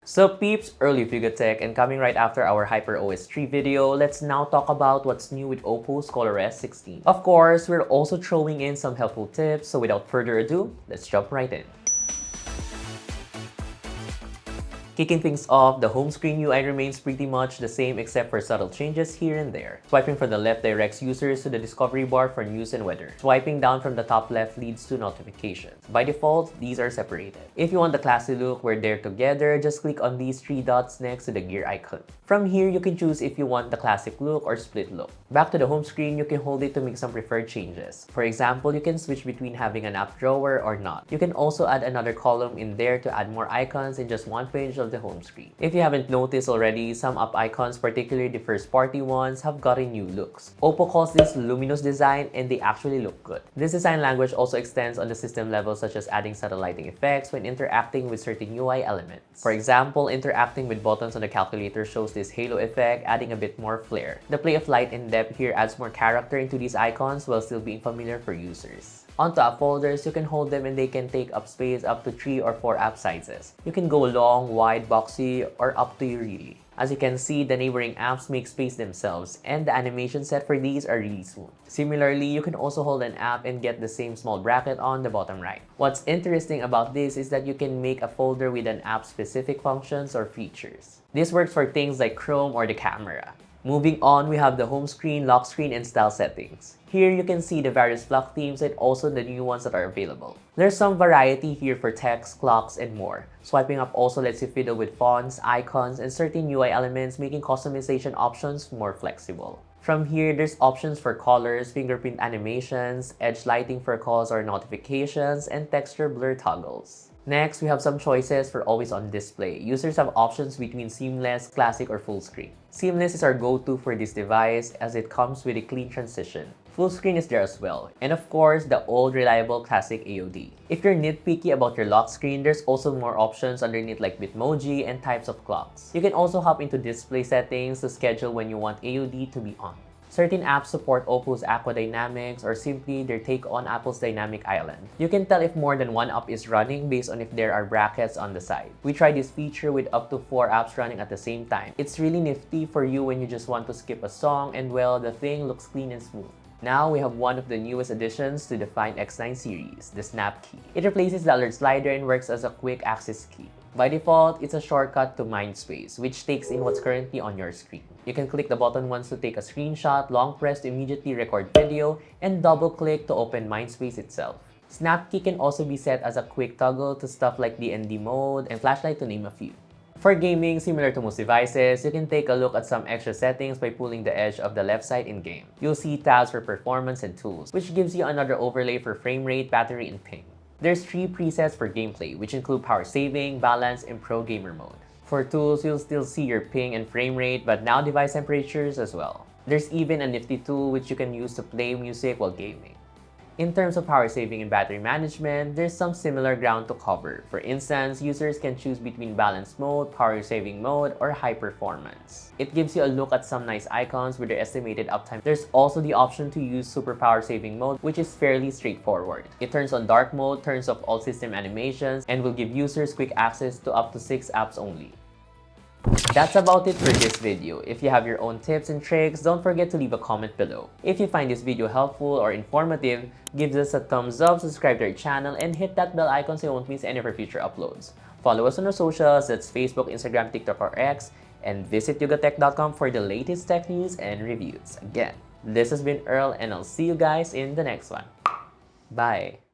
So peeps, early Tech, and coming right after our HyperOS 3 video, let's now talk about what's new with Oppo's ColorOS 16. Of course, we're also throwing in some helpful tips, so without further ado, let's jump right in. Kicking things off, the home screen UI remains pretty much the same except for subtle changes here and there. Swiping from the left directs users to the discovery bar for news and weather. Swiping down from the top left leads to notifications. By default, these are separated. If you want the classy look where they're together, just click on these three dots next to the gear icon. From here, you can choose if you want the classic look or split look. Back to the home screen, you can hold it to make some preferred changes. For example, you can switch between having an app drawer or not. You can also add another column in there to add more icons in just one page of the home screen. If you haven't noticed already, some app icons, particularly the first-party ones, have gotten new looks. Oppo calls this luminous design and they actually look good. This design language also extends on the system level, such as adding subtle lighting effects when interacting with certain UI elements. For example, interacting with buttons on the calculator shows this halo effect, adding a bit more flair. The play of light and depth here adds more character into these icons while still being familiar for users. Onto app folders, you can hold them and they can take up space up to 3 or 4 app sizes. You can go long, wide, boxy, or up to you really. As you can see, the neighboring apps make space themselves, and the animation set for these are really smooth. Similarly, you can also hold an app and get the same small bracket on the bottom right. What's interesting about this is that you can make a folder with an app-specific functions or features. This works for things like Chrome or the camera. Moving on, we have the home screen, lock screen, and style settings. Here, you can see the various lock themes and also the new ones that are available. There's some variety here for text, clocks, and more. Swiping up also lets you fiddle with fonts, icons, and certain UI elements, making customization options more flexible. From here, there's options for colors, fingerprint animations, edge lighting for calls or notifications, and texture blur toggles. Next, we have some choices for always on display. Users have options between seamless, classic, or full screen. Seamless is our go-to for this device as it comes with a clean transition. Full screen is there as well. And of course, the old reliable classic AOD. If you're nitpicky about your lock screen, there's also more options underneath like Bitmoji and types of clocks. You can also hop into display settings to schedule when you want AOD to be on. Certain apps support Oppo's Aqua Dynamics or simply their take on Apple's Dynamic Island. You can tell if more than one app is running based on if there are brackets on the side. We tried this feature with up to 4 apps running at the same time. It's really nifty for you when you just want to skip a song and well, the thing looks clean and smooth. Now we have one of the newest additions to the Find X9 series, the Snap key. It replaces the alert slider and works as a quick access key. By default, it's a shortcut to Mindspace, which takes in what's currently on your screen. You can click the button once to take a screenshot, long press to immediately record video, and double click to open Mindspace itself. Snap key can also be set as a quick toggle to stuff like DND mode and flashlight to name a few. For gaming, similar to most devices, you can take a look at some extra settings by pulling the edge of the left side in-game. You'll see tabs for performance and tools, which gives you another overlay for frame rate, battery, and ping. There's 3 presets for gameplay, which include power saving, balance, and pro gamer mode. For tools, you'll still see your ping and frame rate, but now device temperatures as well. There's even a nifty tool which you can use to play music while gaming. In terms of power saving and battery management, there's some similar ground to cover. For instance, users can choose between balance mode, power saving mode, or high performance. It gives you a look at some nice icons with their estimated uptime. There's also the option to use super power saving mode, which is fairly straightforward. It turns on dark mode, turns off all system animations, and will give users quick access to up to 6 apps only. That's about it for this video. If you have your own tips and tricks, don't forget to leave a comment below. If you find this video helpful or informative, give us a thumbs up, subscribe to our channel, and hit that bell icon so you won't miss any of our future uploads. Follow us on our socials, that's Facebook, Instagram, TikTok, or X, and visit yugatech.com for the latest tech news and reviews. Again, this has been Earl, and I'll see you guys in the next one. Bye!